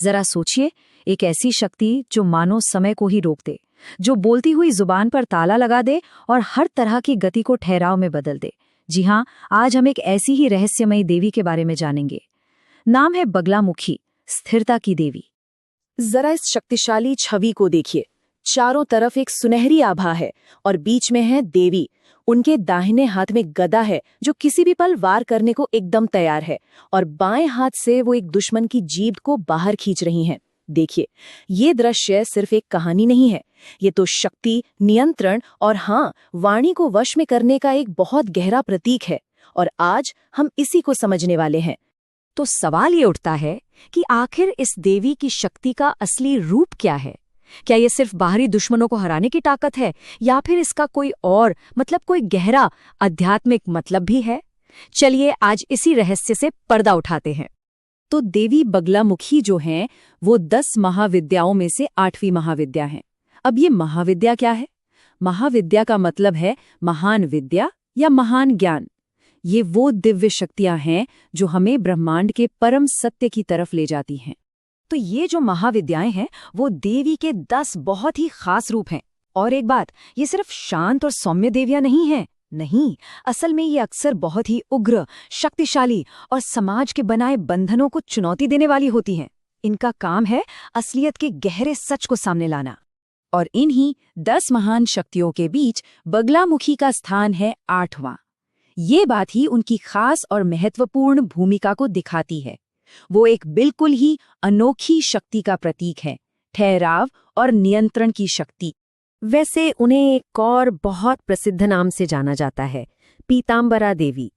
जरा सोचिए, एक ऐसी शक्ति जो मानो समय को ही रोक दे, जो बोलती हुई जुबान पर ताला लगा दे और हर तरह की गति को ठहराव में बदल दे। जी हाँ, आज हम एक ऐसी ही रहस्यमयी देवी के बारे में जानेंगे। नाम है बगलामुखी, स्थिरता की देवी। जरा इस शक्तिशाली छवि को देखिए। चारों तरफ एक सुनहरी आभा है और बीच में है देवी। उनके दाहिने हाथ में गदा है जो किसी भी पल वार करने को एकदम तैयार है, और बाएं हाथ से वो एक दुश्मन की जीभ को बाहर खींच रही हैं। देखिए, ये दृश्य सिर्फ एक कहानी नहीं है, ये तो शक्ति, नियंत्रण और हाँ, वाणी को वश में करने का एक बहुत गहरा प्रतीक है। और आज हम इसी को समझने वाले हैं। तो सवाल ये उठता है कि आखिर इस देवी की शक्ति का असली रूप क्या है? क्या ये सिर्फ बाहरी दुश्मनों को हराने की ताकत है, या फिर इसका कोई और कोई गहरा आध्यात्मिक मतलब भी है? चलिए आज इसी रहस्य से पर्दा उठाते हैं। तो देवी बगलामुखी जो हैं, वो 10 महाविद्याओं में से 8वीं महाविद्या हैं। अब ये महाविद्या क्या है? महाविद्या का मतलब है महान विद्या या महान ज्ञान। ये वो दिव्य शक्तियां हैं जो हमें ब्रह्मांड के परम सत्य की तरफ ले जाती हैं। तो ये जो महाविद्याएं हैं वो देवी के 10 बहुत ही खास रूप हैं। और एक बात, ये सिर्फ शांत और सौम्य देवियां नहीं हैं। नहीं, असल में ये अक्सर बहुत ही उग्र, शक्तिशाली और समाज के बनाए बंधनों को चुनौती देने वाली होती हैं। इनका काम है असलियत के गहरे सच को सामने लाना। और इन्हीं 10 महान शक्तियों के बीच बगलामुखी का स्थान है 8वां। ये बात ही उनकी खास और महत्वपूर्ण भूमिका को दिखाती है। वो एक बिल्कुल ही अनोखी शक्ति का प्रतीक है, ठहराव और नियंत्रण की शक्ति। वैसे उन्हें एक और बहुत प्रसिद्ध नाम से जाना जाता है, पीतांबरा देवी।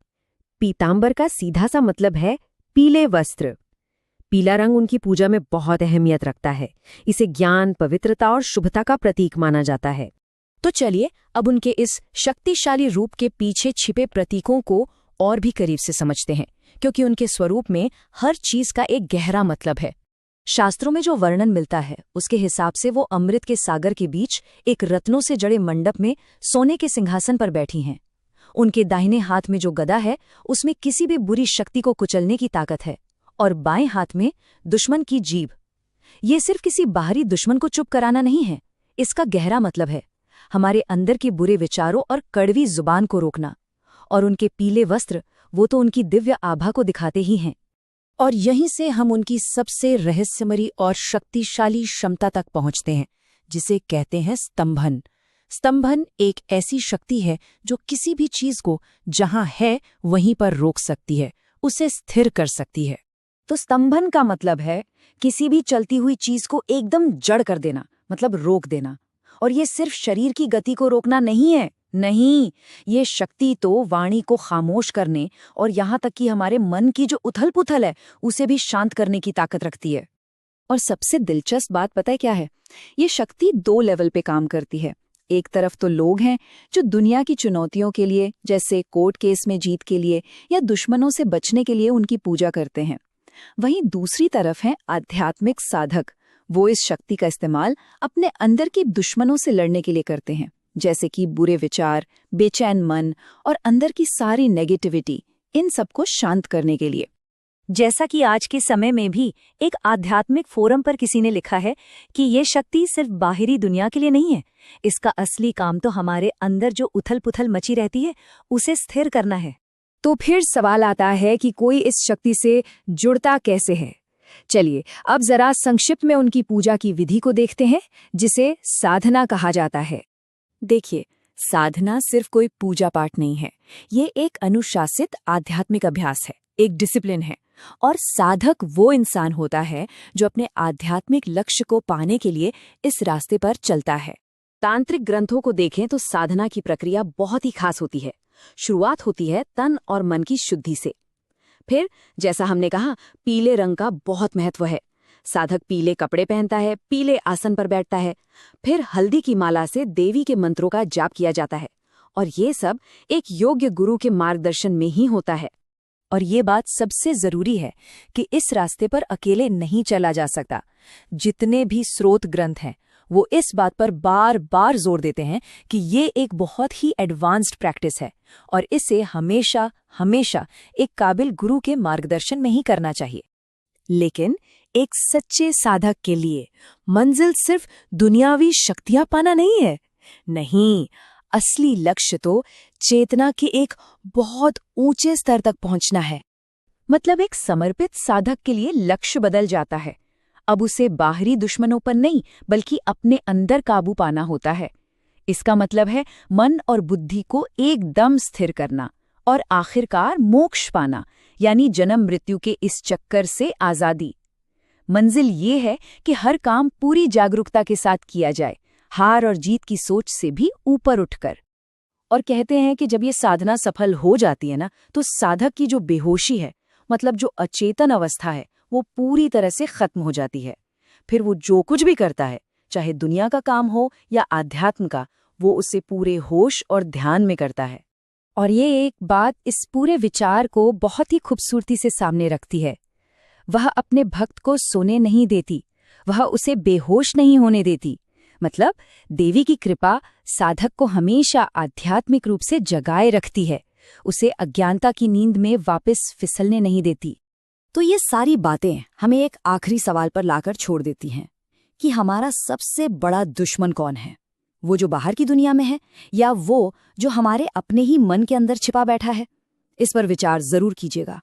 पीतांबर का सीधा सा मतलब है पीले वस्त्र। पीला रंग उनकी पूजा में बहुत अहमियत रखता है। इसे ज्ञान, पवित्रता और शुभता का प्रतीक माना जाता है। तो चलिए अब उनके इस शक्तिशाली रूप के पीछे छिपे प्रतीकों को और भी करीब से समझते हैं, क्योंकि उनके स्वरूप में हर चीज का एक गहरा मतलब है। शास्त्रों में जो वर्णन मिलता है उसके हिसाब से वो अमृत के सागर के बीच एक रत्नों से जड़े मंडप में सोने के सिंहासन पर बैठी हैं। उनके दाहिने हाथ में जो गदा है उसमें किसी भी बुरी शक्ति को कुचलने की ताकत है, और बाएं हाथ में दुश्मन की जीभ। ये सिर्फ किसी बाहरी दुश्मन को चुप कराना नहीं है, इसका गहरा मतलब है हमारे अंदर के बुरे विचारों और कड़वी जुबान को रोकना। और उनके पीले वस्त्र, वो तो उनकी दिव्य आभा को दिखाते ही हैं। और यहीं से हम उनकी सबसे रहस्यमयी और शक्तिशाली क्षमता तक पहुंचते हैं, जिसे कहते हैं स्तंभन। स्तंभन एक ऐसी शक्ति है जो किसी भी चीज को जहां है वहीं पर रोक सकती है, उसे स्थिर कर सकती है। तो स्तंभन का मतलब है किसी भी चलती हुई चीज को एकदम जड़ कर देना, मतलब रोक देना। और ये सिर्फ शरीर की गति को रोकना नहीं है, नहीं, ये शक्ति तो वाणी को खामोश करने और यहाँ तक कि हमारे मन की जो उथल पुथल है उसे भी शांत करने की ताकत रखती है। और सबसे दिलचस्प बात पता है क्या है? ये शक्ति 2 लेवल पे काम करती है। एक तरफ तो लोग हैं जो दुनिया की चुनौतियों के लिए, जैसे कोर्ट केस में जीत के लिए या दुश्मनों से बचने के लिए उनकी पूजा करते हैं। वहीं दूसरी तरफ हैं आध्यात्मिक साधक। वो इस शक्ति का इस्तेमाल अपने अंदर के दुश्मनों से लड़ने के लिए करते हैं, जैसे कि बुरे विचार, बेचैन मन और अंदर की सारी नेगेटिविटी, इन सबको शांत करने के लिए। जैसा कि आज के समय में भी एक आध्यात्मिक फोरम पर किसी ने लिखा है कि ये शक्ति सिर्फ बाहरी दुनिया के लिए नहीं है, इसका असली काम तो हमारे अंदर जो उथल पुथल मची रहती है उसे स्थिर करना है। तो फिर सवाल आता है कि कोई इस शक्ति से जुड़ता कैसे है? चलिए अब जरा संक्षिप्त में उनकी पूजा की विधि को देखते हैं, जिसे साधना कहा जाता है। देखिए, साधना सिर्फ कोई पूजा पाठ नहीं है, ये एक अनुशासित आध्यात्मिक अभ्यास है, एक डिसिप्लिन है। और साधक वो इंसान होता है जो अपने आध्यात्मिक लक्ष्य को पाने के लिए इस रास्ते पर चलता है। तांत्रिक ग्रंथों को देखें तो साधना की प्रक्रिया बहुत ही खास होती है। शुरुआत होती है तन और मन की शुद्धि से। फिर जैसा हमने कहा, पीले रंग का बहुत महत्व है। साधक पीले कपड़े पहनता है, पीले आसन पर बैठता है। फिर हल्दी की माला से देवी के मंत्रों का जाप किया जाता है, और ये सब एक योग्य गुरु के मार्गदर्शन में ही होता है। और ये बात सबसे जरूरी है कि इस रास्ते पर अकेले नहीं चला जा सकता। जितने भी स्रोत ग्रंथ हैं वो इस बात पर बार बार जोर देते हैं कि ये एक बहुत ही एडवांस्ड प्रैक्टिस है और इसे हमेशा हमेशा एक काबिल गुरु के मार्गदर्शन में ही करना चाहिए। लेकिन एक सच्चे साधक के लिए मंजिल सिर्फ दुनियावी शक्तियां पाना नहीं है। नहीं, असली लक्ष्य तो चेतना के एक बहुत ऊंचे स्तर तक पहुंचना है। मतलब एक समर्पित साधक के लिए लक्ष्य बदल जाता है। अब उसे बाहरी दुश्मनों पर नहीं बल्कि अपने अंदर काबू पाना होता है। इसका मतलब है मन और बुद्धि को एकदम स्थिर करना और आखिरकार मोक्ष पाना, यानी जन्म मृत्यु के इस चक्कर से आज़ादी। मंजिल ये है कि हर काम पूरी जागरूकता के साथ किया जाए, हार और जीत की सोच से भी ऊपर उठकर। और कहते हैं कि जब ये साधना सफल हो जाती है ना, तो साधक की जो बेहोशी है, मतलब जो अचेतन अवस्था है, वो पूरी तरह से खत्म हो जाती है। फिर वो जो कुछ भी करता है, चाहे दुनिया का काम हो या आध्यात्म का, वो उसे पूरे होश और ध्यान में करता है। और ये एक बात इस पूरे विचार को बहुत ही खूबसूरती से सामने रखती है। वह अपने भक्त को सोने नहीं देती, वह उसे बेहोश नहीं होने देती। मतलब देवी की कृपा साधक को हमेशा आध्यात्मिक रूप से जगाए रखती है, उसे अज्ञानता की नींद में वापस फिसलने नहीं देती। तो ये सारी बातें हमें एक आखिरी सवाल पर लाकर छोड़ देती हैं कि हमारा सबसे बड़ा दुश्मन कौन है? वो जो बाहर की दुनिया में है या वो जो हमारे अपने ही मन के अंदर छिपा बैठा है? इस पर विचार जरूर कीजिएगा।